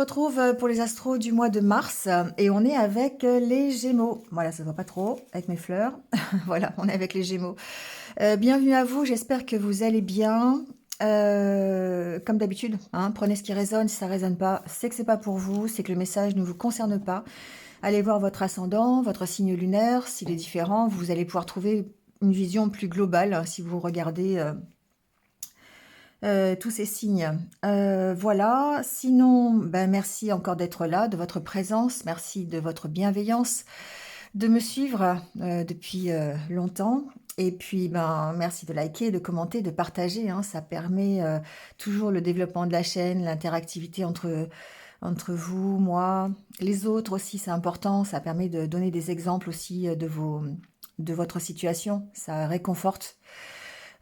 retrouve pour les astros du mois de mars et on est avec les Gémeaux. Voilà, ça ne se voit pas trop avec mes fleurs. Voilà, on est avec les Gémeaux. Bienvenue à vous, j'espère que vous allez bien. Comme d'habitude, hein, prenez ce qui résonne, si ça ne résonne pas, c'est que c'est pas pour vous, c'est que le message ne vous concerne pas. Allez voir votre ascendant, votre signe lunaire, s'il est différent, vous allez pouvoir trouver une vision plus globale si vous regardez tous ces signes. Voilà, sinon, ben, merci encore d'être là, de votre présence, merci de votre bienveillance, de me suivre depuis longtemps. Et puis, ben, merci de liker, de commenter, de partager, hein, ça permet toujours le développement de la chaîne, l'interactivité entre vous, moi, les autres aussi, c'est important, ça permet de donner des exemples aussi de votre situation, ça réconforte.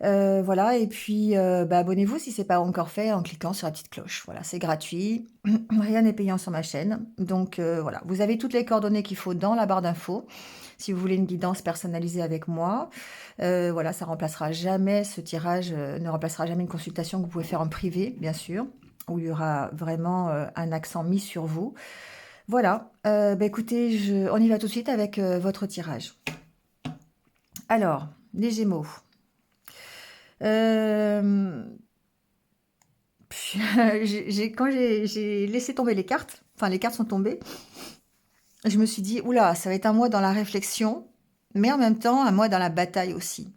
Voilà, et puis bah, abonnez-vous si ce n'est pas encore fait en cliquant sur la petite cloche. Voilà, c'est gratuit, rien n'est payant sur ma chaîne. Donc voilà, vous avez toutes les coordonnées qu'il faut dans la barre d'infos. Si vous voulez une guidance personnalisée avec moi, voilà, ça remplacera jamais ce tirage, ne remplacera jamais une consultation que vous pouvez faire en privé, bien sûr, où il y aura vraiment un accent mis sur vous. Voilà, bah, écoutez, on y va tout de suite avec votre tirage. Alors, les Gémeaux. Euh, quand j'ai laissé tomber les cartes, enfin les cartes sont tombées, je me suis dit, oula, ça va être un mois dans la réflexion, mais en même temps un mois dans la bataille aussi.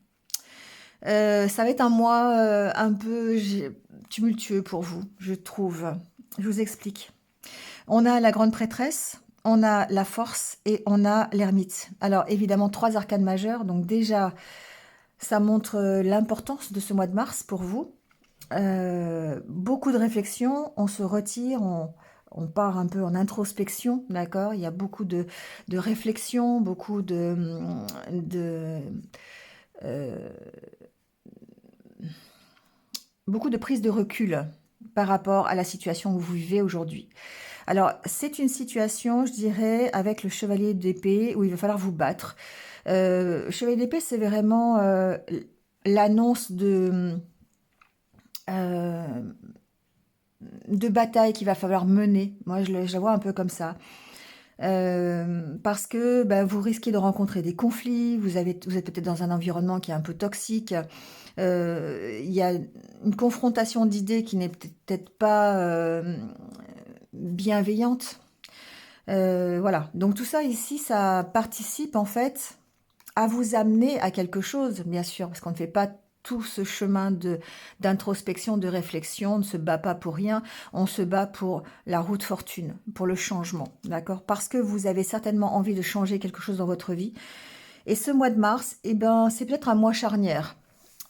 Ça va être un mois un peu tumultueux pour vous, je trouve. Je vous explique. On a la grande prêtresse, on a la force et on a l'ermite. Alors évidemment, trois arcanes majeures, donc déjà, ça montre l'importance de ce mois de mars pour vous. Beaucoup de réflexion, on se retire, on part un peu en introspection, d'accord. Il y a beaucoup de réflexion, euh, beaucoup de prise de recul par rapport à la situation que vous vivez aujourd'hui. Alors, c'est une situation, je dirais, avec le chevalier d'épée, où il va falloir vous battre. Chevalier d'épée, c'est vraiment l'annonce euh, de bataille qu'il va falloir mener. Moi, je la vois un peu comme ça. Parce que bah, vous risquez de rencontrer des conflits, vous êtes peut-être dans un environnement qui est un peu toxique, il y a une confrontation d'idées qui n'est peut-être pas bienveillante. Voilà, donc tout ça ici, ça participe en fait à vous amener à quelque chose, bien sûr, parce qu'on ne fait pas tout ce chemin d'introspection, de réflexion, on ne se bat pas pour rien, on se bat pour la route fortune, pour le changement, d'accord? Parce que vous avez certainement envie de changer quelque chose dans votre vie. Et ce mois de mars, eh ben, c'est peut-être un mois charnière.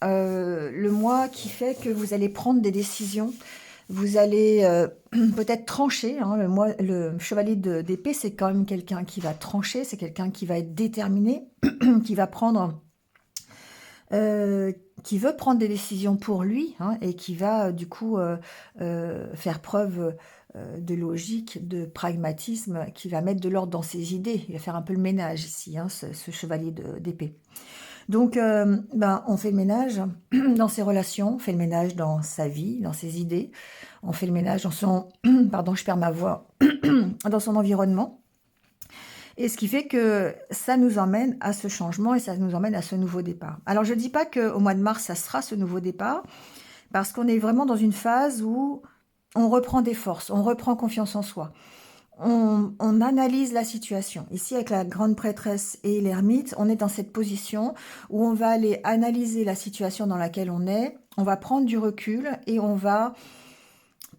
Le mois qui fait que vous allez prendre des décisions, vous allez peut-être trancher, hein, le chevalier d'épée, c'est quand même quelqu'un qui va trancher, c'est quelqu'un qui va être déterminé, qui va prendre, qui veut prendre des décisions pour lui, hein, et qui va du coup faire preuve de logique, de pragmatisme, qui va mettre de l'ordre dans ses idées. Il va faire un peu le ménage ici, hein, ce chevalier d'épée. Donc, ben, on fait le ménage dans ses relations, on fait le ménage dans sa vie, dans ses idées, on fait le ménage dans son, pardon, je perds ma voix, dans son environnement. Et ce qui fait que ça nous emmène à ce changement et ça nous emmène à ce nouveau départ. Alors, je ne dis pas qu'au mois de mars, ça sera ce nouveau départ, parce qu'on est vraiment dans une phase où on reprend des forces, on reprend confiance en soi. On analyse la situation. Ici, avec la grande prêtresse et l'ermite, on est dans cette position où on va aller analyser la situation dans laquelle on est, on va prendre du recul et on va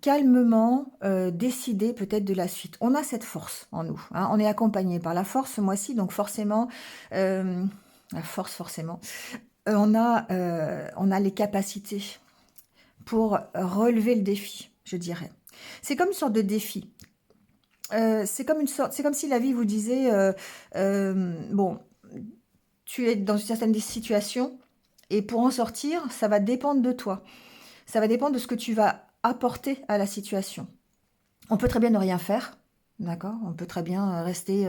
calmement décider peut-être de la suite. On a cette force en nous, hein. On est accompagné par la force ce mois-ci, donc forcément, la force forcément, on a les capacités pour relever le défi, je dirais. C'est comme une sorte de défi. C'est comme si la vie vous disait, bon, tu es dans une certaine situation et pour en sortir, ça va dépendre de toi. Ça va dépendre de ce que tu vas apporter à la situation. On peut très bien ne rien faire, d'accord? On peut très bien rester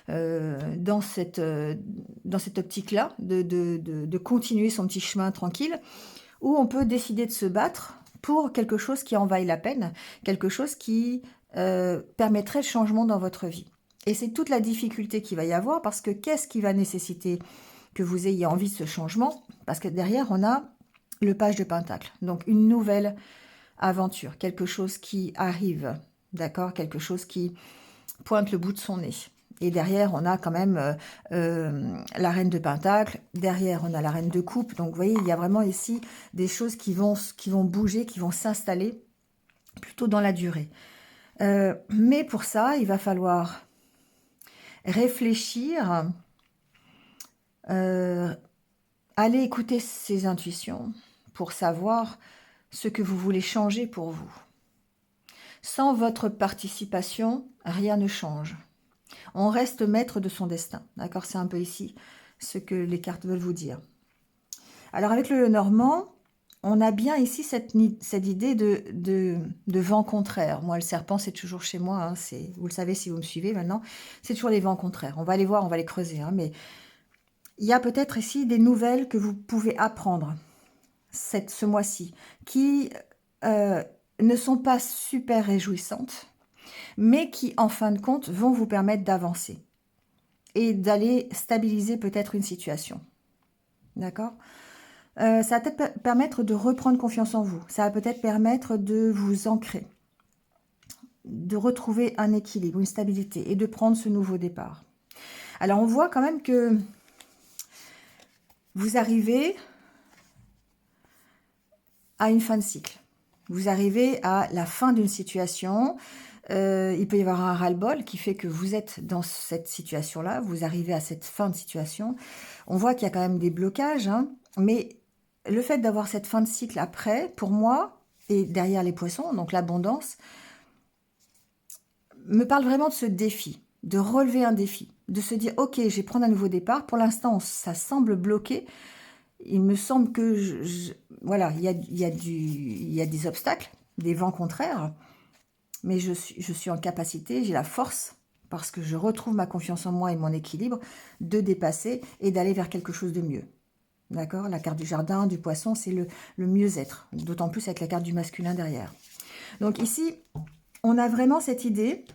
dans cette optique-là, de continuer son petit chemin tranquille, ou on peut décider de se battre pour quelque chose qui en vaille la peine, quelque chose qui permettrait le changement dans votre vie. Et c'est toute la difficulté qu'il va y avoir, parce que qu'est-ce qui va nécessiter que vous ayez envie de ce changement? Parce que derrière, on a le page de Pentacle. Donc, une nouvelle aventure, quelque chose qui arrive, d'accord? Quelque chose qui pointe le bout de son nez. Et derrière, on a quand même la reine de Pentacle. Derrière, on a la reine de coupe. Donc, vous voyez, il y a vraiment ici des choses qui vont bouger, qui vont s'installer plutôt dans la durée. Mais pour ça, il va falloir réfléchir, aller écouter ses intuitions pour savoir ce que vous voulez changer pour vous. Sans votre participation, rien ne change. On reste maître de son destin. D'accord? C'est un peu ici ce que les cartes veulent vous dire. Alors avec le Normand, on a bien ici cette idée de vent contraire. Moi, le serpent, c'est toujours chez moi. Hein, vous le savez si vous me suivez maintenant. C'est toujours les vents contraires. On va les voir, on va les creuser. Hein, mais il y a peut-être ici des nouvelles que vous pouvez apprendre ce mois-ci qui ne sont pas super réjouissantes, mais qui, en fin de compte, vont vous permettre d'avancer et d'aller stabiliser peut-être une situation. D'accord? Ça va peut-être permettre de reprendre confiance en vous. Ça va peut-être permettre de vous ancrer, de retrouver un équilibre, une stabilité et de prendre ce nouveau départ. Alors, on voit quand même que vous arrivez à une fin de cycle. Vous arrivez à la fin d'une situation. Il peut y avoir un ras-le-bol qui fait que vous êtes dans cette situation-là. Vous arrivez à cette fin de situation. On voit qu'il y a quand même des blocages, hein, mais le fait d'avoir cette fin de cycle après, pour moi, et derrière les poissons, donc l'abondance, me parle vraiment de ce défi, de relever un défi, de se dire, ok, je vais prendre un nouveau départ. Pour l'instant, ça semble bloqué. Il me semble que, voilà, il y a des obstacles, des vents contraires, mais je suis en capacité, j'ai la force, parce que je retrouve ma confiance en moi et mon équilibre, de dépasser et d'aller vers quelque chose de mieux. D'accord? La carte du jardin, du poisson, c'est le mieux-être, d'autant plus avec la carte du masculin derrière. Donc ici, on a vraiment cette idée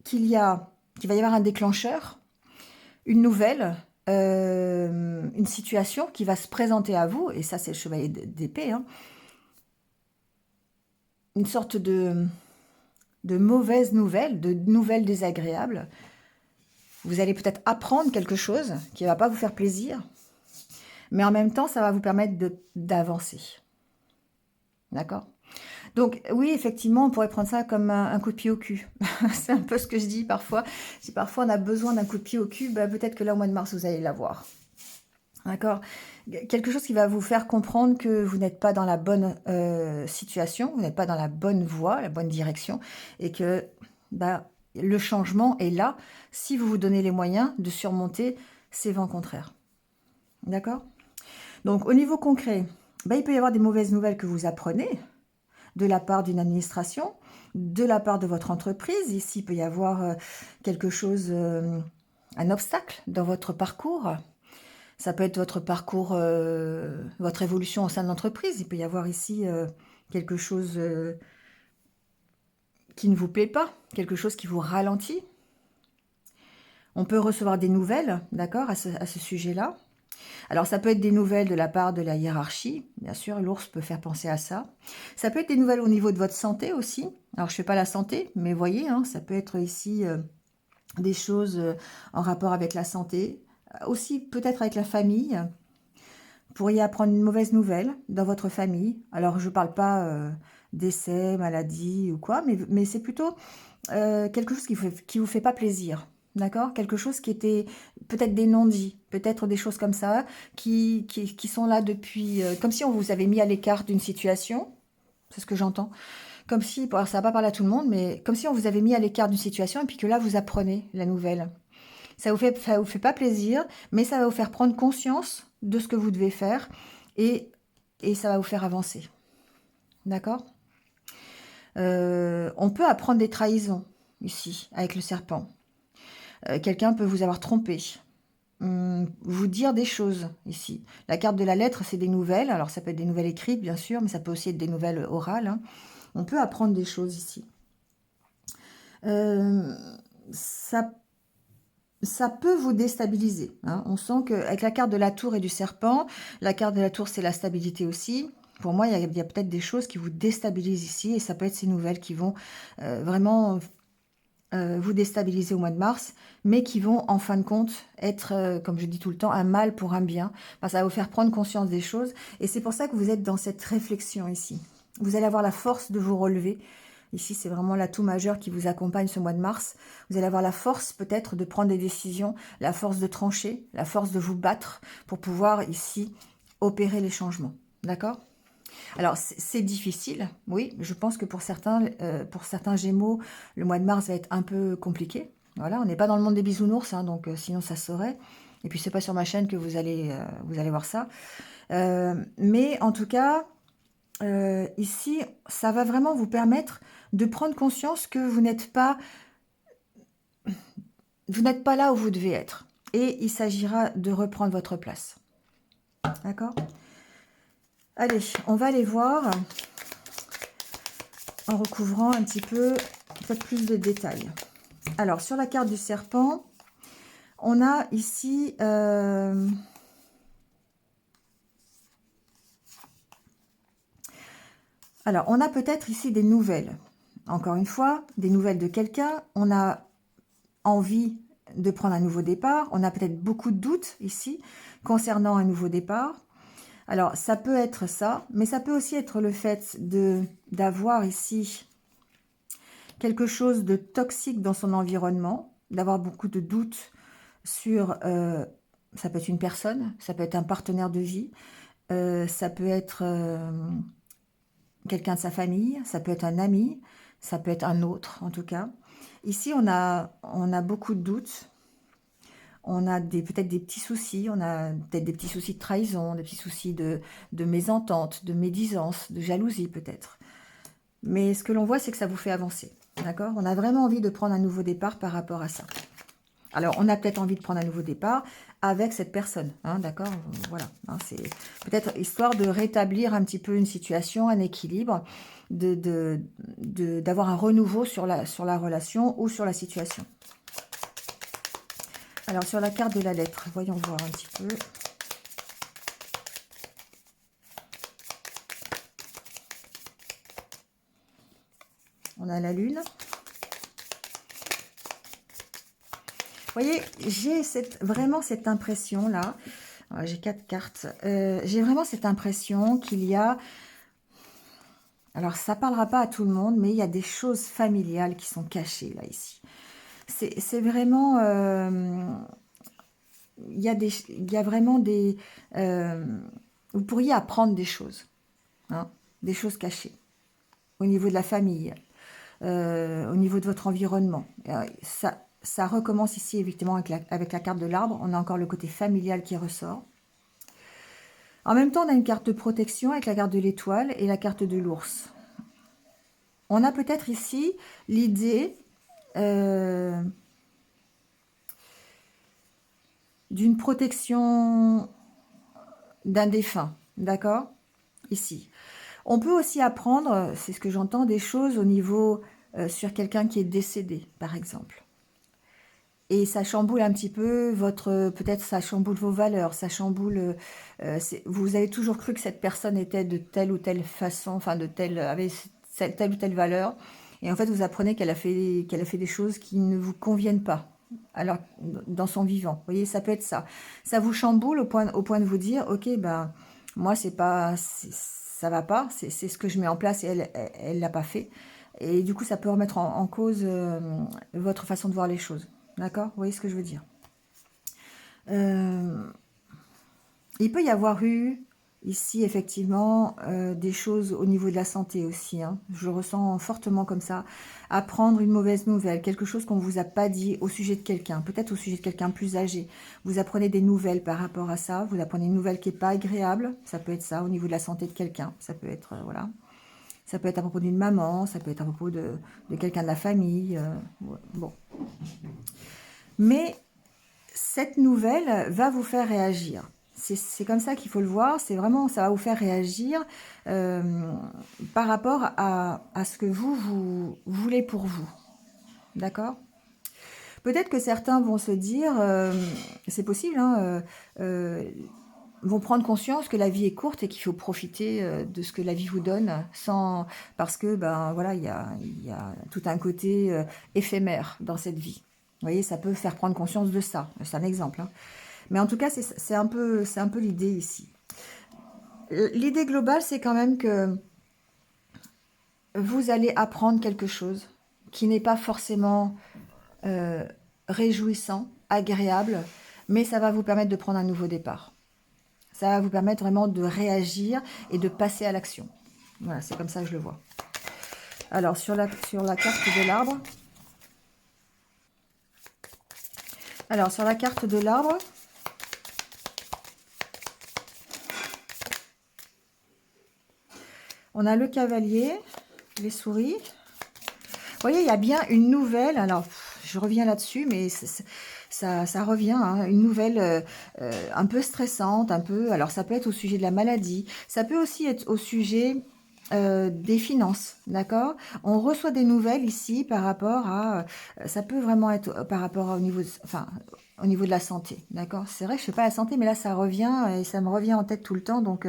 qu'il va y avoir un déclencheur, une nouvelle, une situation qui va se présenter à vous, et ça c'est le chevalier d'épée, hein, une sorte de mauvaises nouvelles, de nouvelles désagréables. Vous allez peut-être apprendre quelque chose qui ne va pas vous faire plaisir, mais en même temps, ça va vous permettre d'avancer. D'accord? Donc oui, effectivement, on pourrait prendre ça comme un coup de pied au cul. C'est un peu ce que je dis parfois. Si parfois on a besoin d'un coup de pied au cul, bah, peut-être que là, au mois de mars, vous allez l'avoir. D'accord? Quelque chose qui va vous faire comprendre que vous n'êtes pas dans la bonne situation, vous n'êtes pas dans la bonne voie, la bonne direction, et que bah, le changement est là si vous vous donnez les moyens de surmonter ces vents contraires. D'accord? Donc, au niveau concret, bah, il peut y avoir des mauvaises nouvelles que vous apprenez de la part d'une administration, de la part de votre entreprise. Ici, il peut y avoir quelque chose, un obstacle dans votre parcours. Ça peut être votre parcours, votre évolution au sein de l'entreprise. Il peut y avoir ici quelque chose qui ne vous plaît pas, quelque chose qui vous ralentit. On peut recevoir des nouvelles, d'accord, à ce sujet-là. Alors, ça peut être des nouvelles de la part de la hiérarchie. Bien sûr, l'ours peut faire penser à ça. Ça peut être des nouvelles au niveau de votre santé aussi. Alors, je ne fais pas la santé, mais voyez, hein, ça peut être ici des choses en rapport avec la santé. Aussi, peut-être avec la famille. Vous pourriez apprendre une mauvaise nouvelle dans votre famille. Alors, je ne parle pas décès, maladie ou quoi, mais c'est plutôt quelque chose qui vous fait pas plaisir. D'accord? Quelque chose qui était peut-être des non-dits, peut-être des choses comme ça, qui sont là depuis... comme si on vous avait mis à l'écart d'une situation, c'est ce que j'entends. Comme si, alors ça va pas parler à tout le monde, mais comme si on vous avait mis à l'écart d'une situation et puis que là, vous apprenez la nouvelle. Ça vous fait pas plaisir, mais ça va vous faire prendre conscience de ce que vous devez faire et ça va vous faire avancer. D'accord? On peut apprendre des trahisons ici, avec le serpent. Quelqu'un peut vous avoir trompé, vous dire des choses ici. La carte de la lettre, c'est des nouvelles. Alors, ça peut être des nouvelles écrites, bien sûr, mais ça peut aussi être des nouvelles orales. Hein. On peut apprendre des choses ici. Euh, ça, ça peut vous déstabiliser, hein. On sent qu'avec la carte de la tour et du serpent, la carte de la tour, c'est la stabilité aussi. Pour moi, il y a peut-être des choses qui vous déstabilisent ici, et ça peut être ces nouvelles qui vont vraiment vous déstabiliser au mois de mars, mais qui vont en fin de compte être, comme je dis tout le temps, un mal pour un bien. Enfin, ça va vous faire prendre conscience des choses, et c'est pour ça que vous êtes dans cette réflexion ici. Vous allez avoir la force de vous relever. Ici, c'est vraiment l'atout majeur qui vous accompagne ce mois de mars. Vous allez avoir la force peut-être de prendre des décisions, la force de trancher, la force de vous battre pour pouvoir ici opérer les changements. D'accord? Alors, c'est difficile, oui. Je pense que pour certains Gémeaux, le mois de mars va être un peu compliqué. Voilà, on n'est pas dans le monde des bisounours, hein, donc sinon ça se saurait. Et puis, c'est pas sur ma chaîne que vous allez voir ça. Mais en tout cas, ici, ça va vraiment vous permettre de prendre conscience que vous n'êtes pas là où vous devez être. Et il s'agira de reprendre votre place. D'accord? Allez, on va aller voir en recouvrant un petit peu, peut-être plus de détails. Alors, sur la carte du serpent, on a ici... alors, on a peut-être ici des nouvelles. Encore une fois, des nouvelles de quelqu'un. On a envie de prendre un nouveau départ. On a peut-être beaucoup de doutes ici concernant un nouveau départ. Alors, ça peut être ça, mais ça peut aussi être le fait d'avoir ici quelque chose de toxique dans son environnement, d'avoir beaucoup de doutes sur, ça peut être une personne, ça peut être un partenaire de vie, ça peut être quelqu'un de sa famille, ça peut être un ami, ça peut être un autre en tout cas. Ici, on a beaucoup de doutes, on a peut-être des petits soucis, on a peut-être des petits soucis de trahison, des petits soucis de mésentente, de médisance, de jalousie peut-être. Mais ce que l'on voit, c'est que ça vous fait avancer. D'accord? On a vraiment envie de prendre un nouveau départ par rapport à ça. Alors, on a peut-être envie de prendre un nouveau départ avec cette personne. Hein, d'accord? Voilà. Hein, c'est peut-être histoire de rétablir un petit peu une situation, un équilibre, d'avoir un renouveau sur la relation ou sur la situation. Alors, sur la carte de la lettre, voyons voir un petit peu. On a la lune. Vous voyez, j'ai vraiment cette impression-là. J'ai 4 cartes. J'ai vraiment cette impression qu'il y a... Alors, ça ne parlera pas à tout le monde, mais il y a des choses familiales qui sont cachées, là, ici. C'est vraiment... il y a vraiment des... vous pourriez apprendre des choses. Hein, des choses cachées. Au niveau de la famille. Au niveau de votre environnement. Ça recommence ici, évidemment, avec la carte de l'arbre. On a encore le côté familial qui ressort. En même temps, on a une carte de protection avec la carte de l'étoile et la carte de l'ours. On a peut-être ici l'idée d'une protection d'un défunt, d'accord? Ici. On peut aussi apprendre, c'est ce que j'entends, des choses au niveau sur quelqu'un qui est décédé, par exemple. Et ça chamboule un petit peu peut-être ça chamboule vos valeurs, ça chamboule, vous avez toujours cru que cette personne était de telle ou telle façon, enfin avait telle ou telle valeur, et en fait vous apprenez qu'elle a fait des choses qui ne vous conviennent pas, alors dans son vivant. Vous voyez, ça peut être ça. Ça vous chamboule au point de vous dire, ok, ben moi ça va pas, c'est ce que je mets en place et elle l'a pas fait, et du coup ça peut remettre en cause votre façon de voir les choses. D'accord? Vous voyez ce que je veux dire? Il peut y avoir eu ici effectivement des choses au niveau de la santé aussi. Hein. Je ressens fortement comme ça. Apprendre une mauvaise nouvelle, quelque chose qu'on ne vous a pas dit au sujet de quelqu'un, peut-être au sujet de quelqu'un plus âgé. Vous apprenez des nouvelles par rapport à ça. Vous apprenez une nouvelle qui n'est pas agréable. Ça peut être ça au niveau de la santé de quelqu'un. Ça peut être, voilà. Ça peut être à propos d'une maman, ça peut être à propos de quelqu'un de la famille. Bon. Mais cette nouvelle va vous faire réagir. C'est comme ça qu'il faut le voir. C'est vraiment, ça va vous faire réagir par rapport à ce que vous voulez pour vous. d'accord? Peut-être que certains vont se dire, c'est possible, hein, vont prendre conscience que la vie est courte et qu'il faut profiter de ce que la vie vous donne, sans, parce que ben voilà, il y a tout un côté éphémère dans cette vie. Vous voyez, ça peut faire prendre conscience de ça. C'est un exemple, hein. Mais en tout cas, c'est un peu l'idée ici. L'idée globale, c'est quand même que vous allez apprendre quelque chose qui n'est pas forcément euh, réjouissant, agréable, mais ça va vous permettre de prendre un nouveau départ. Ça va vous permettre vraiment de réagir et de passer à l'action. Voilà, c'est comme ça que je le vois. Alors, sur la carte de l'arbre. Alors, sur la carte de l'arbre, on a le cavalier, les souris. Vous voyez, il y a bien une nouvelle. Alors, je reviens là-dessus, mais ça revient, hein, une nouvelle un peu stressante, un peu. Alors, ça peut être au sujet de la maladie, ça peut aussi être au sujet des finances, d'accord? On reçoit des nouvelles ici par rapport à, ça peut vraiment être par rapport au niveau, enfin, au niveau de la santé, d'accord? C'est vrai que je fais pas la santé, mais là ça revient et ça me revient en tête tout le temps, donc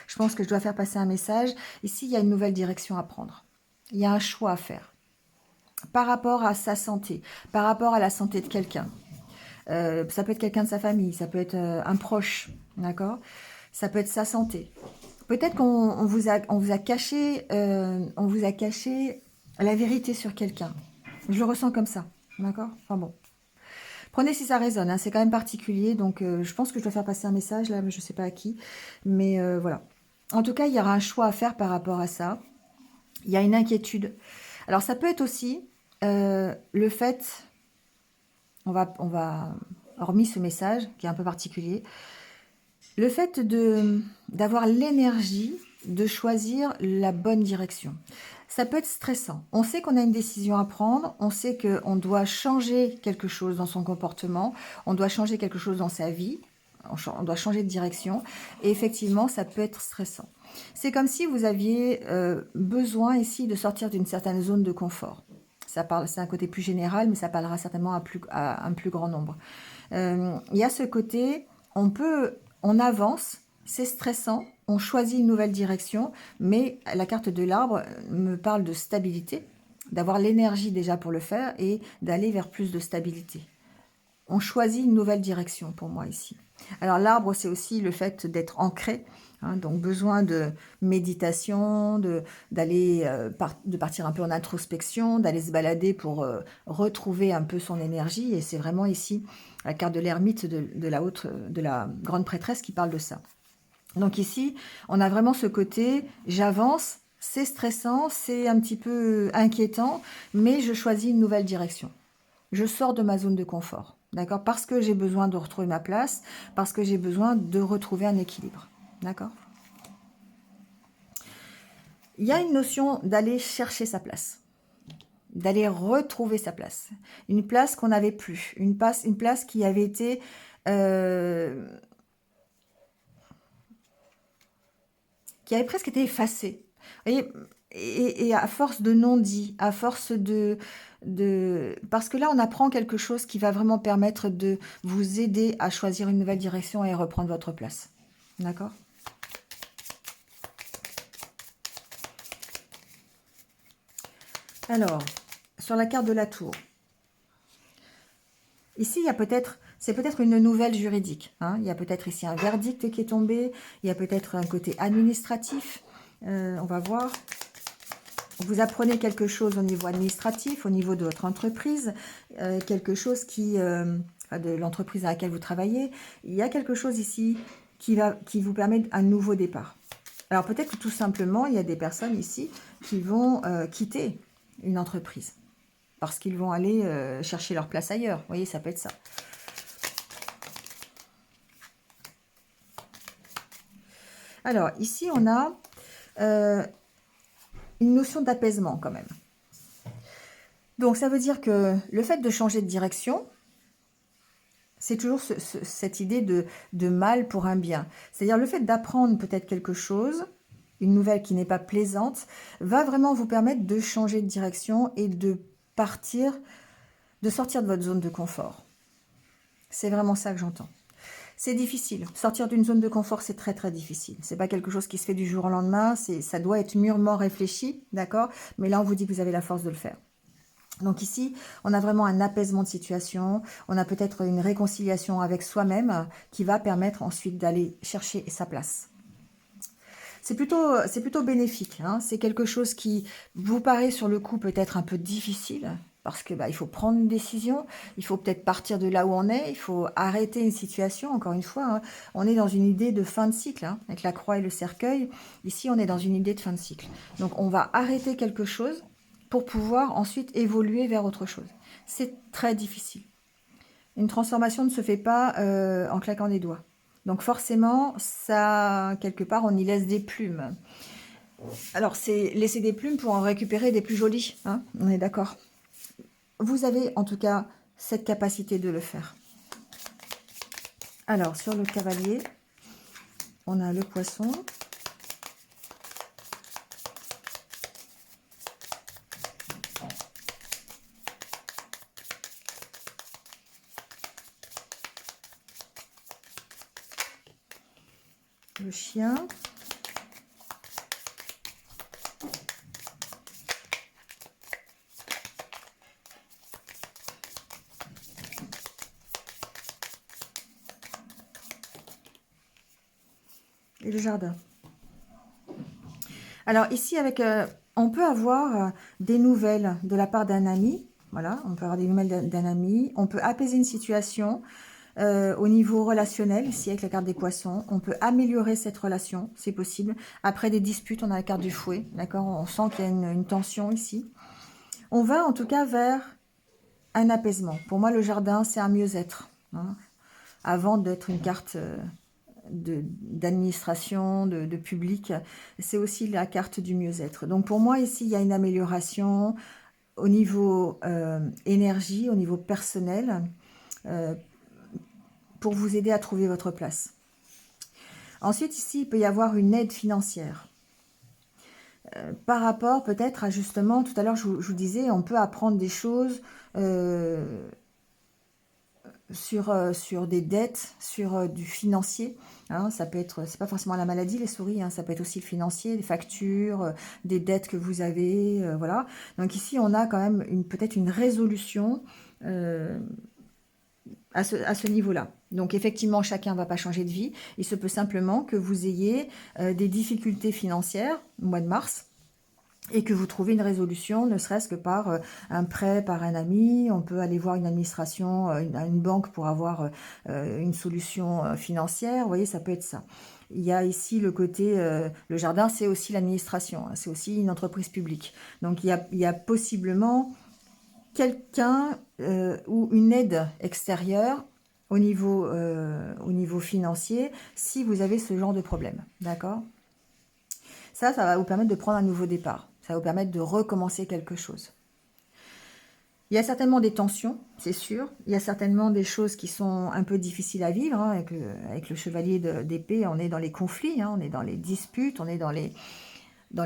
je pense que je dois faire passer un message. Ici, il y a une nouvelle direction à prendre. Il y a un choix à faire par rapport à sa santé, par rapport à la santé de quelqu'un. Ça peut être quelqu'un de sa famille, ça peut être un proche, d'accord? Ça peut être sa santé. Peut-être on vous a caché, on vous a caché la vérité sur quelqu'un. Je le ressens comme ça, d'accord? Enfin bon. Prenez si ça résonne, hein, c'est quand même particulier, donc je pense que je dois faire passer un message là, mais je ne sais pas à qui. Mais voilà. En tout cas, il y aura un choix à faire par rapport à ça. Il y a une inquiétude. Alors ça peut être aussi le fait, on va, hormis ce message qui est un peu particulier, le fait d'avoir l'énergie de choisir la bonne direction. Ça peut être stressant. On sait qu'on a une décision à prendre, on sait qu'on doit changer quelque chose dans son comportement, on doit changer quelque chose dans sa vie, on doit changer de direction. Et effectivement, ça peut être stressant. C'est comme si vous aviez besoin ici de sortir d'une certaine zone de confort. Ça parle, c'est un côté plus général, mais ça parlera certainement à un plus grand nombre. Il y a ce côté, on avance, c'est stressant, on choisit une nouvelle direction, mais la carte de l'arbre me parle de stabilité, d'avoir l'énergie déjà pour le faire et d'aller vers plus de stabilité. On choisit une nouvelle direction pour moi ici. Alors l'arbre, c'est aussi le fait d'être ancré, hein, donc besoin de méditation, de partir un peu en introspection, d'aller se balader pour retrouver un peu son énergie. Et c'est vraiment ici la carte de l'ermite de la grande prêtresse qui parle de ça. Donc ici, on a vraiment ce côté, j'avance, c'est stressant, c'est un petit peu inquiétant, mais je choisis une nouvelle direction. Je sors de ma zone de confort, d'accord? Parce que j'ai besoin de retrouver ma place, parce que j'ai besoin de retrouver un équilibre, d'accord? Il y a une notion d'aller chercher sa place, d'aller retrouver sa place. Une place qu'on n'avait plus, une place qui avait été... qui avait presque été effacée. Vous voyez, et à force de non-dit, à force Parce que là, on apprend quelque chose qui va vraiment permettre de vous aider à choisir une nouvelle direction et à reprendre votre place. D'accord? Alors, sur la carte de la tour. Ici, il y a c'est peut-être une nouvelle juridique, hein. Il y a peut-être ici un verdict qui est tombé. Il y a peut-être un côté administratif. On va voir. Vous apprenez quelque chose au niveau administratif, au niveau de votre entreprise, quelque chose de l'entreprise à laquelle vous travaillez. Il y a quelque chose ici qui vous permet un nouveau départ. Alors peut-être que tout simplement, il y a des personnes ici qui vont quitter une entreprise parce qu'ils vont aller chercher leur place ailleurs. Vous voyez, ça peut être ça. Alors ici, on a une notion d'apaisement quand même. Donc ça veut dire que le fait de changer de direction, c'est toujours cette idée de mal pour un bien. C'est-à-dire le fait d'apprendre peut-être quelque chose, une nouvelle qui n'est pas plaisante, va vraiment vous permettre de changer de direction et de partir de sortir de votre zone de confort. C'est vraiment ça que j'entends. C'est difficile. Sortir d'une zone de confort, c'est très très difficile. C'est pas quelque chose qui se fait du jour au lendemain. Ça doit être mûrement réfléchi, d'accord? Mais là, on vous dit que vous avez la force de le faire. Donc ici, on a vraiment un apaisement de situation. On a peut-être une réconciliation avec soi-même qui va permettre ensuite d'aller chercher sa place. C'est plutôt bénéfique, hein. C'est quelque chose qui vous paraît sur le coup peut-être un peu difficile, parce que il faut prendre une décision, il faut peut-être partir de là où on est, il faut arrêter une situation, encore une fois, hein. On est dans une idée de fin de cycle, hein, avec la croix et le cercueil. Ici, on est dans une idée de fin de cycle. Donc, on va arrêter quelque chose pour pouvoir ensuite évoluer vers autre chose. C'est très difficile. Une transformation ne se fait pas en claquant des doigts. Donc forcément, ça, quelque part, on y laisse des plumes. Alors, c'est laisser des plumes pour en récupérer des plus jolies, hein, on est d'accord. Vous avez en tout cas cette capacité de le faire. Alors, sur le cavalier, on a le poisson. Le chien. Et le jardin. Alors ici, on peut avoir des nouvelles de la part d'un ami. Voilà, on peut avoir des nouvelles d'un ami. On peut apaiser une situation au niveau relationnel, ici avec la carte des poissons. On peut améliorer cette relation, c'est possible. Après des disputes, on a la carte du fouet. D'accord, on sent qu'il y a une tension ici. On va en tout cas vers un apaisement. Pour moi, le jardin, c'est un mieux-être, hein, avant d'être une carte d'administration, de public. C'est aussi la carte du mieux-être. Donc pour moi, ici, il y a une amélioration au niveau énergie, au niveau personnel, pour vous aider à trouver votre place. Ensuite, ici, il peut y avoir une aide financière. Par rapport peut-être à justement, tout à l'heure, je vous disais, on peut apprendre des choses sur des dettes, sur du financier. Hein, ça peut être, c'est pas forcément la maladie, les souris, hein, ça peut être aussi le financier, des factures, des dettes que vous avez, voilà. Donc ici, on a quand même peut-être une résolution à ce niveau-là. Donc effectivement, chacun ne va pas changer de vie. Il se peut simplement que vous ayez des difficultés financières au mois de mars et que vous trouvez une résolution, ne serait-ce que par un prêt par un ami. On peut aller voir une administration, une banque pour avoir une solution financière. Vous voyez, ça peut être ça. Il y a ici le côté, le jardin, c'est aussi l'administration, hein, c'est aussi une entreprise publique. Donc il y a possiblement quelqu'un ou une aide extérieure au niveau financier si vous avez ce genre de problème. D'accord ? Ça va vous permettre de prendre un nouveau départ. Ça va vous permettre de recommencer quelque chose. Il y a certainement des tensions, c'est sûr. Il y a certainement des choses qui sont un peu difficiles à vivre. Hein, avec le chevalier d'épée, on est dans les conflits, hein, on est dans les disputes, on est dans les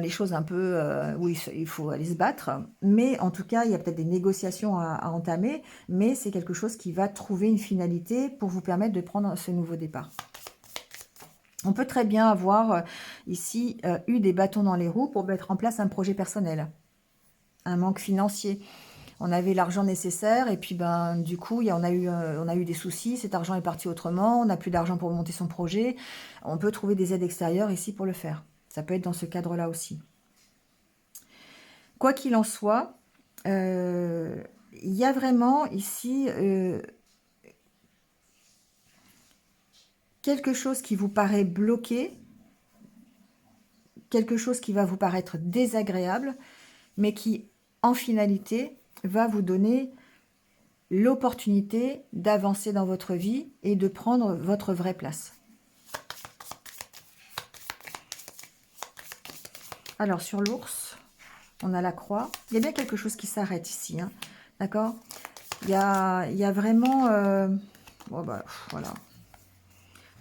choses un peu où il faut aller se battre. Mais en tout cas, il y a peut-être des négociations à entamer, mais c'est quelque chose qui va trouver une finalité pour vous permettre de prendre ce nouveau départ. On peut très bien avoir ici eu des bâtons dans les roues pour mettre en place un projet personnel, un manque financier. On avait l'argent nécessaire et puis du coup, on a eu des soucis, cet argent est parti autrement, on n'a plus d'argent pour monter son projet. On peut trouver des aides extérieures ici pour le faire. Ça peut être dans ce cadre-là aussi. Quoi qu'il en soit, il y a vraiment ici quelque chose qui vous paraît bloqué, quelque chose qui va vous paraître désagréable, mais qui, en finalité, va vous donner l'opportunité d'avancer dans votre vie et de prendre votre vraie place. Alors, sur l'ours, on a la croix. Il y a bien quelque chose qui s'arrête ici, hein, d'accord ? Il y a vraiment... voilà.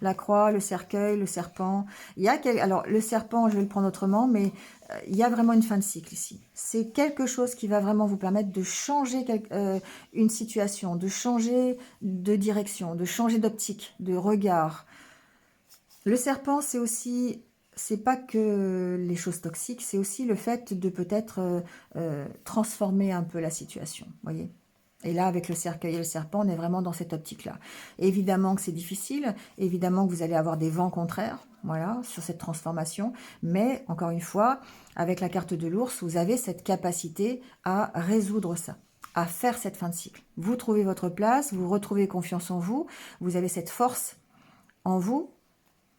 La croix, le cercueil, le serpent. Il y a alors, le serpent, je vais le prendre autrement, mais il y a vraiment une fin de cycle ici. C'est quelque chose qui va vraiment vous permettre de changer une situation, de changer de direction, de changer d'optique, de regard. Le serpent, c'est aussi, c'est pas que les choses toxiques, c'est aussi le fait de peut-être transformer un peu la situation, voyez. Et là, avec le cercueil et le serpent, on est vraiment dans cette optique-là. Évidemment que c'est difficile, évidemment que vous allez avoir des vents contraires, voilà, sur cette transformation, mais encore une fois, avec la carte de l'ours, vous avez cette capacité à résoudre ça, à faire cette fin de cycle. Vous trouvez votre place, vous retrouvez confiance en vous, vous avez cette force en vous,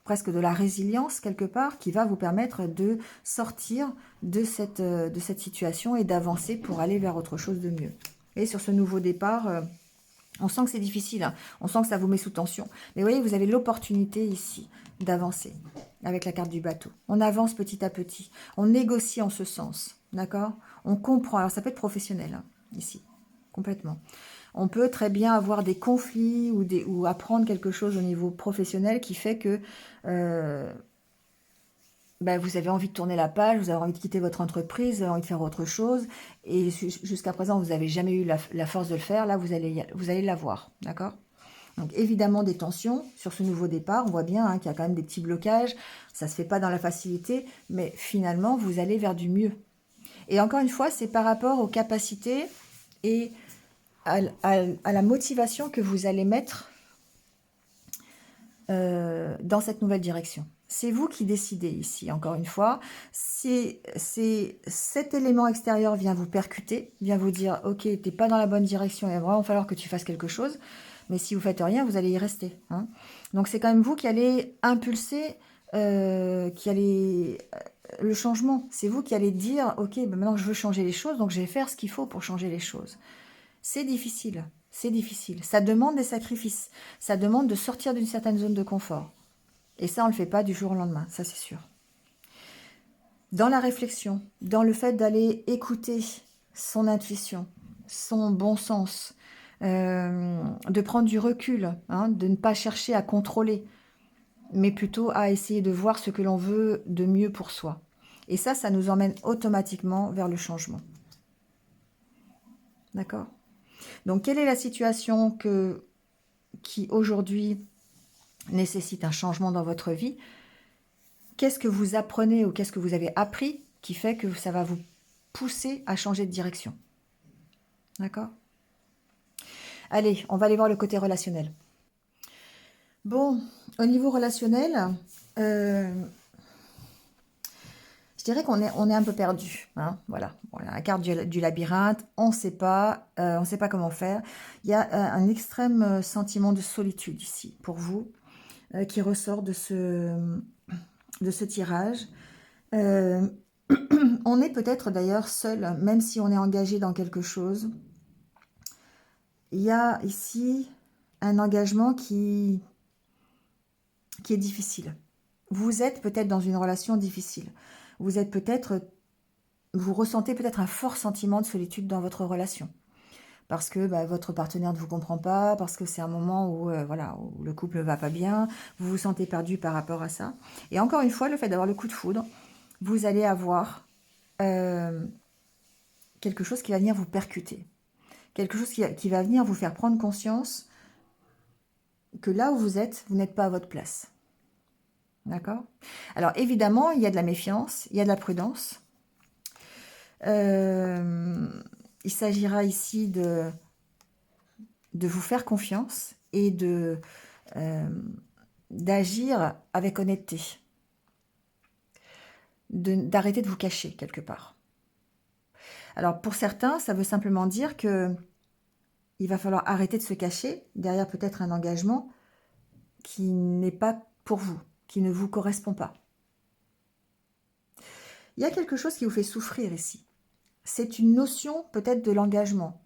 presque de la résilience quelque part, qui va vous permettre de sortir de cette situation et d'avancer pour aller vers autre chose de mieux. Et sur ce nouveau départ, on sent que c'est difficile, hein. On sent que ça vous met sous tension. Mais vous voyez, vous avez l'opportunité ici d'avancer avec la carte du bateau. On avance petit à petit. On négocie en ce sens, d'accord? On comprend. Alors, ça peut être professionnel, hein, ici, complètement. On peut très bien avoir des conflits ou apprendre quelque chose au niveau professionnel qui fait que vous avez envie de tourner la page, vous avez envie de quitter votre entreprise, vous avez envie de faire autre chose. Et jusqu'à présent, vous n'avez jamais eu la force de le faire. Là, vous allez l'avoir, d'accord? Donc, évidemment, des tensions sur ce nouveau départ. On voit bien hein, qu'il y a quand même des petits blocages. Ça ne se fait pas dans la facilité, mais finalement, vous allez vers du mieux. Et encore une fois, c'est par rapport aux capacités et à la motivation que vous allez mettre dans cette nouvelle direction. C'est vous qui décidez ici, encore une fois. C'est cet élément extérieur vient vous percuter, vient vous dire « Ok, tu n'es pas dans la bonne direction, il va vraiment falloir que tu fasses quelque chose. » Mais si vous ne faites rien, vous allez y rester. Hein. Donc, c'est quand même vous qui allez impulser, qui allez le changement. C'est vous qui allez dire « Ok, maintenant je veux changer les choses, donc je vais faire ce qu'il faut pour changer les choses. » C'est difficile. C'est difficile. Ça demande des sacrifices. Ça demande de sortir d'une certaine zone de confort. Et ça, on ne le fait pas du jour au lendemain, ça c'est sûr. Dans la réflexion, dans le fait d'aller écouter son intuition, son bon sens, de prendre du recul, hein, de ne pas chercher à contrôler, mais plutôt à essayer de voir ce que l'on veut de mieux pour soi. Et ça nous emmène automatiquement vers le changement. D'accord ? Donc, quelle est la situation qui aujourd'hui nécessite un changement dans votre vie? Qu'est-ce que vous apprenez ou qu'est-ce que vous avez appris qui fait que ça va vous pousser à changer de direction? D'accord? Allez, on va aller voir le côté relationnel. Bon, au niveau relationnel, je dirais qu'on est un peu perdu. Hein, voilà, la carte du labyrinthe, on ne sait pas comment faire. Il y a un extrême sentiment de solitude ici pour vous qui ressort de ce tirage. On est peut-être d'ailleurs seul, même si on est engagé dans quelque chose. Il y a ici un engagement qui est difficile. Vous êtes peut-être dans une relation difficile. Vous ressentez peut-être un fort sentiment de solitude dans votre relation. Parce que votre partenaire ne vous comprend pas, parce que c'est un moment où, où le couple ne va pas bien, vous vous sentez perdu par rapport à ça. Et encore une fois, le fait d'avoir le coup de foudre, vous allez avoir quelque chose qui va venir vous percuter. Quelque chose qui va venir vous faire prendre conscience que là où vous n'êtes pas à votre place. D'accord? Alors évidemment, il y a de la méfiance, il y a de la prudence. Il s'agira ici de vous faire confiance et d'agir avec honnêteté. D'arrêter de vous cacher quelque part. Alors pour certains, ça veut simplement dire que il va falloir arrêter de se cacher derrière peut-être un engagement qui n'est pas pour vous, qui ne vous correspond pas. Il y a quelque chose qui vous fait souffrir ici. C'est une notion peut-être de l'engagement.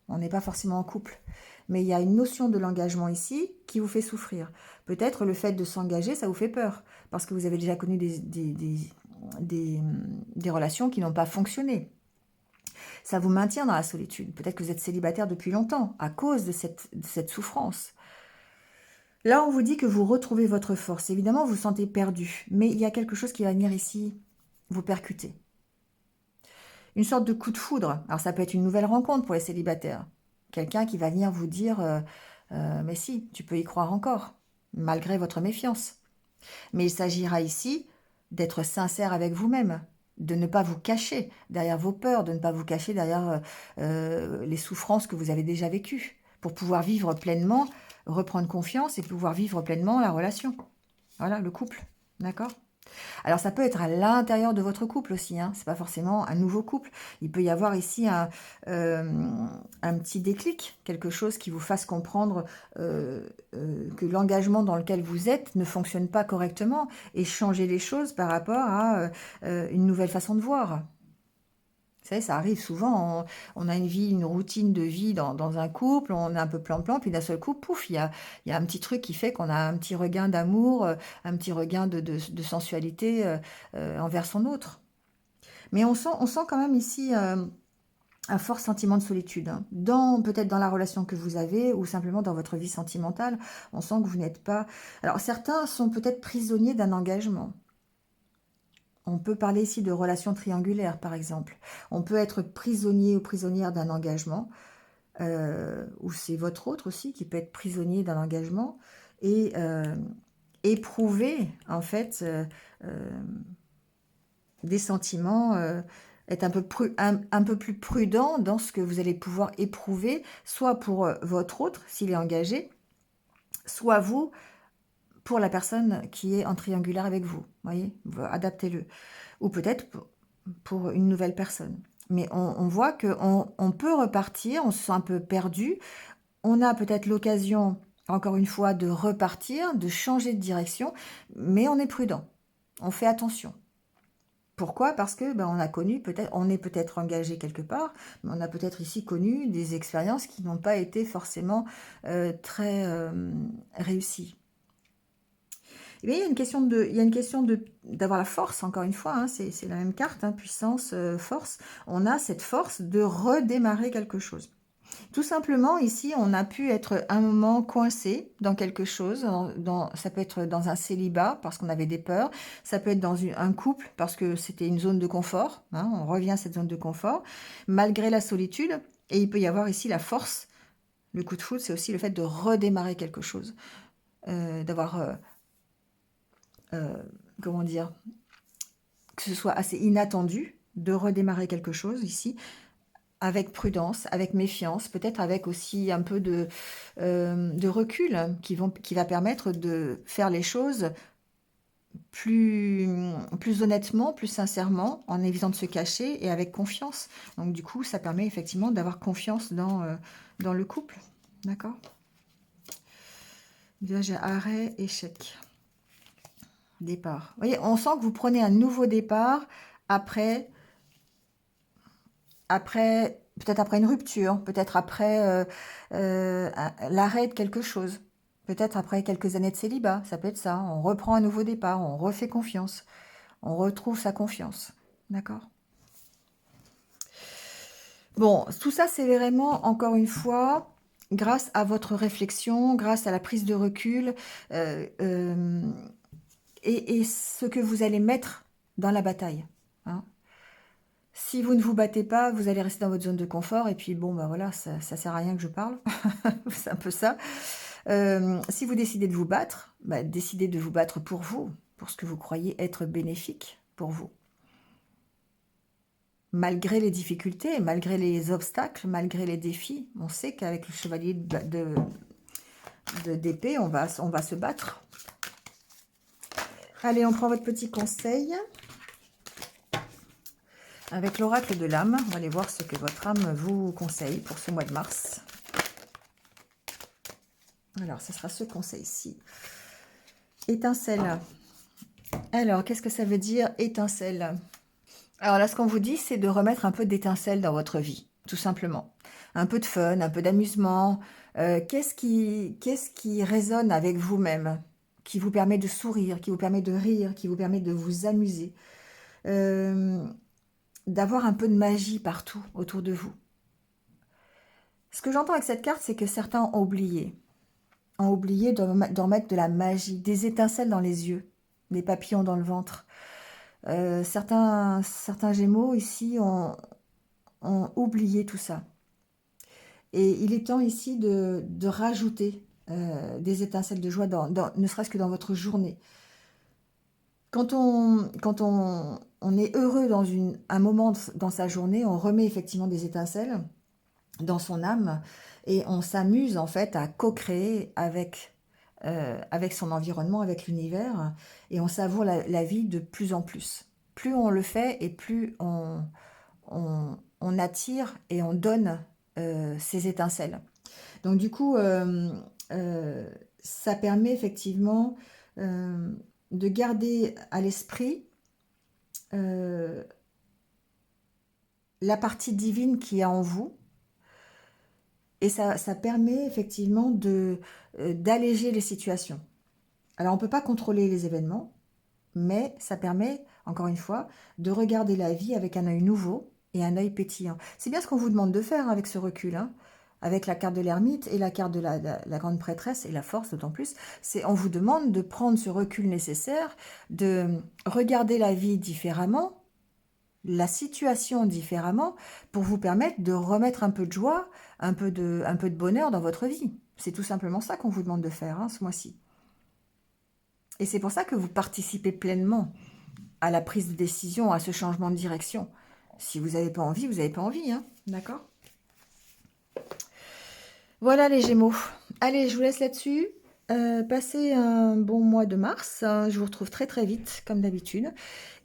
On n'est pas forcément en couple, mais il y a une notion de l'engagement ici qui vous fait souffrir. Peut-être le fait de s'engager, ça vous fait peur, parce que vous avez déjà connu des relations qui n'ont pas fonctionné. Ça vous maintient dans la solitude. Peut-être que vous êtes célibataire depuis longtemps à cause de cette souffrance. Là, on vous dit que vous retrouvez votre force. Évidemment, vous vous sentez perdu, mais il y a quelque chose qui va venir ici vous percuter. Une sorte de coup de foudre. Alors, ça peut être une nouvelle rencontre pour les célibataires. Quelqu'un qui va venir vous dire mais si, tu peux y croire encore, malgré votre méfiance. Mais il s'agira ici d'être sincère avec vous-même, de ne pas vous cacher derrière vos peurs, de ne pas vous cacher derrière les souffrances que vous avez déjà vécues, pour pouvoir vivre pleinement, reprendre confiance et pouvoir vivre pleinement la relation. Voilà, le couple, d'accord? Alors ça peut être à l'intérieur de votre couple aussi, hein. C'est pas forcément un nouveau couple. Il peut y avoir ici un petit déclic, quelque chose qui vous fasse comprendre que l'engagement dans lequel vous êtes ne fonctionne pas correctement et changer les choses par rapport à une nouvelle façon de voir. Vous savez, ça arrive souvent, on a une vie, une routine de vie dans un couple, on est un peu plan-plan, puis d'un seul coup, pouf, il y a un petit truc qui fait qu'on a un petit regain d'amour, un petit regain de sensualité envers son autre. Mais on sent quand même ici un fort sentiment de solitude, hein. Peut-être dans la relation que vous avez ou simplement dans votre vie sentimentale, on sent que vous n'êtes pas... Alors certains sont peut-être prisonniers d'un engagement. On peut parler ici de relations triangulaires, par exemple. On peut être prisonnier ou prisonnière d'un engagement, ou c'est votre autre aussi qui peut être prisonnier d'un engagement, et éprouver, en fait, des sentiments, être un peu plus prudent dans ce que vous allez pouvoir éprouver, soit pour votre autre, s'il est engagé, soit vous, pour la personne qui est en triangulaire avec vous. Voyez, adaptez-le. Ou peut-être pour une nouvelle personne. Mais on voit qu'on peut repartir, on se sent un peu perdu. On a peut-être l'occasion, encore une fois, de repartir, de changer de direction, mais on est prudent. On fait attention. Pourquoi? Parce que on a connu peut-être, on est peut-être engagé quelque part, mais on a peut-être ici connu des expériences qui n'ont pas été forcément très réussies. Eh bien, il y a une question d'avoir la force, encore une fois, hein, c'est la même carte, hein, puissance, force. On a cette force de redémarrer quelque chose. Tout simplement, ici, on a pu être un moment coincé dans quelque chose. Ça peut être dans un célibat parce qu'on avait des peurs. Ça peut être dans un couple parce que c'était une zone de confort, hein, on revient à cette zone de confort, malgré la solitude. Et il peut y avoir ici la force. Le coup de foudre, c'est aussi le fait de redémarrer quelque chose, d'avoir, comment dire, que ce soit assez inattendu, de redémarrer quelque chose ici, avec prudence, avec méfiance, peut-être avec aussi un peu de recul qui va permettre de faire les choses plus honnêtement, plus sincèrement, en évitant de se cacher et avec confiance. Donc du coup, ça permet effectivement d'avoir confiance dans le couple. D'accord? Déjà, j'ai arrêt, échec, départ. Vous voyez, on sent que vous prenez un nouveau départ après peut-être après une rupture, peut-être après l'arrêt de quelque chose, peut-être après quelques années de célibat, ça peut être ça. On reprend un nouveau départ, on refait confiance, on retrouve sa confiance. D'accord? Bon, tout ça, c'est vraiment, encore une fois, grâce à votre réflexion, grâce à la prise de recul, euh, euh, et ce que vous allez mettre dans la bataille, hein. Si vous ne vous battez pas, vous allez rester dans votre zone de confort et puis bon, bah voilà, ça sert à rien que je parle. C'est un peu ça. Si vous décidez de vous battre, bah, décidez de vous battre pour vous, pour ce que vous croyez être bénéfique pour vous. Malgré les difficultés, malgré les obstacles, malgré les défis, on sait qu'avec le chevalier d'épée, on va se battre. Allez, on prend votre petit conseil. Avec l'oracle de l'âme, on va aller voir ce que votre âme vous conseille pour ce mois de mars. Alors, ce sera ce conseil-ci. Étincelle. Alors, qu'est-ce que ça veut dire étincelle? Alors là, ce qu'on vous dit, c'est de remettre un peu d'étincelle dans votre vie, tout simplement. Un peu de fun, un peu d'amusement. Qu'est-ce qui résonne avec vous-même, qui vous permet de sourire, qui vous permet de rire, qui vous permet de vous amuser, d'avoir un peu de magie partout autour de vous. Ce que j'entends avec cette carte, c'est que certains ont oublié. ont oublié d'en mettre de la magie, des étincelles dans les yeux, des papillons dans le ventre. Certains Gémeaux ici ont oublié tout ça. Et il est temps ici de rajouter des étincelles de joie, ne serait-ce que dans votre journée. Quand on est heureux dans un moment dans sa journée, on remet effectivement des étincelles dans son âme et on s'amuse en fait à co-créer avec son environnement, avec l'univers, et on savoure la vie de plus en plus. Plus on le fait et plus on attire et on donne ces étincelles. Donc du coup, ça permet effectivement de garder à l'esprit la partie divine qui est en vous. Et ça permet effectivement d'alléger les situations. Alors on ne peut pas contrôler les événements, mais ça permet, encore une fois, de regarder la vie avec un œil nouveau et un œil pétillant. C'est bien ce qu'on vous demande de faire avec ce recul, hein, avec la carte de l'ermite et la carte de la grande prêtresse et la force d'autant plus. On vous demande de prendre ce recul nécessaire, de regarder la vie différemment, la situation différemment, pour vous permettre de remettre un peu de joie, un peu de bonheur dans votre vie. C'est tout simplement ça qu'on vous demande de faire ce mois-ci. Et c'est pour ça que vous participez pleinement à la prise de décision, à ce changement de direction. Si vous n'avez pas envie, vous n'avez pas envie, hein, d'accord? Voilà les Gémeaux. Allez, je vous laisse là-dessus. Passez un bon mois de mars. Je vous retrouve très très vite, comme d'habitude.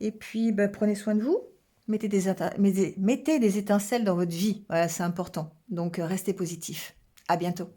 Et puis, prenez soin de vous. Mettez des étincelles dans votre vie. Voilà, c'est important. Donc, restez positif. À bientôt.